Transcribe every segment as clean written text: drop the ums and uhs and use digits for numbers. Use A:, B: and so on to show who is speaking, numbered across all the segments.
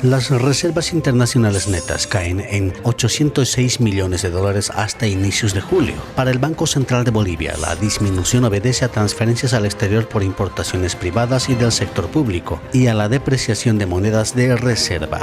A: Las reservas internacionales netas caen en 806 millones de dólares hasta inicios de julio. Para el Banco Central de Bolivia, la disminución obedece a transferencias al exterior por importaciones privadas y del sector público y a la depreciación de monedas de reserva.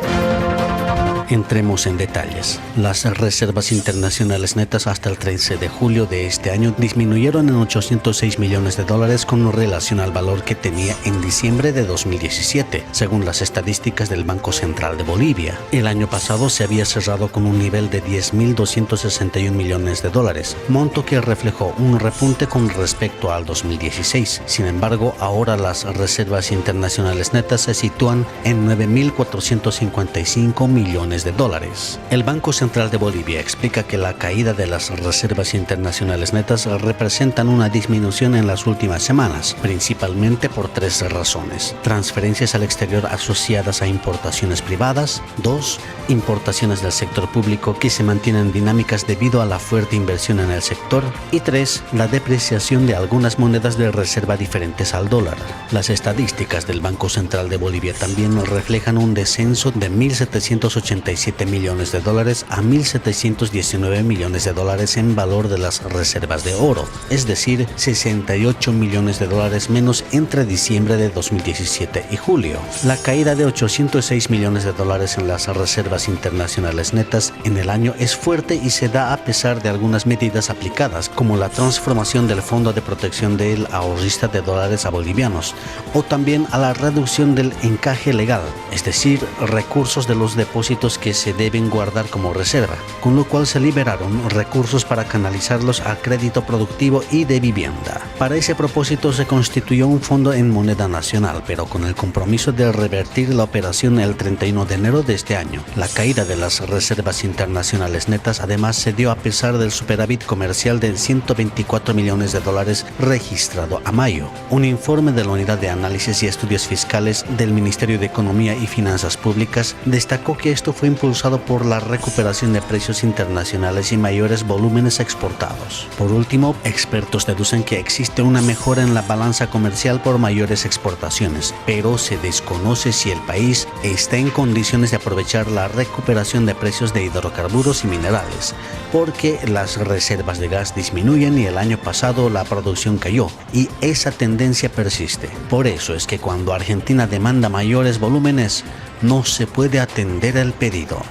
A: Entremos en detalles. Las reservas internacionales netas hasta el 13 de julio de este año disminuyeron en 806 millones de dólares con relación al valor que tenía en diciembre de 2017, según las estadísticas del Banco Central de Bolivia. El año pasado se había cerrado con un nivel de 10.261 millones de dólares, monto que reflejó un repunte con respecto al 2016. Sin embargo, ahora las reservas internacionales netas se sitúan en 9.455 millones de dólares. El Banco Central de Bolivia explica que la caída de las reservas internacionales netas representan una disminución en las últimas semanas, principalmente por tres razones: transferencias al exterior asociadas a importaciones privadas; 2. Importaciones del sector público que se mantienen dinámicas debido a la fuerte inversión en el sector; y 3. La depreciación de algunas monedas de reserva diferentes al dólar. Las estadísticas del Banco Central de Bolivia también reflejan un descenso de 1.787 millones de dólares a 1.719 millones de dólares en valor de las reservas de oro, es decir, 68 millones de dólares menos entre diciembre de 2017 y julio. La caída de 806 millones de dólares en las reservas internacionales netas en el año es fuerte y se da a pesar de algunas medidas aplicadas, como la transformación del Fondo de Protección del Ahorrista de Dólares a bolivianos, o también a la reducción del encaje legal, es decir, recursos de los depósitos que se deben guardar como reserva, con lo cual se liberaron recursos para canalizarlos a crédito productivo y de vivienda. Para ese propósito se constituyó un fondo en moneda nacional, pero con el compromiso de revertir la operación el 31 de enero de este año. La caída de las reservas internacionales netas además se dio a pesar del superávit comercial de 124 millones de dólares registrado a mayo. Un informe de la Unidad de Análisis y Estudios Fiscales del Ministerio de Economía y Finanzas Públicas destacó que esto fue impulsado por la recuperación de precios internacionales y mayores volúmenes exportados. Por último, expertos deducen que existe una mejora en la balanza comercial por mayores exportaciones, pero se desconoce si el país está en condiciones de aprovechar la recuperación de precios de hidrocarburos y minerales, porque las reservas de gas disminuyen y el año pasado la producción cayó, y esa tendencia persiste. Por eso es que cuando Argentina demanda mayores volúmenes, no se puede atender el pedido.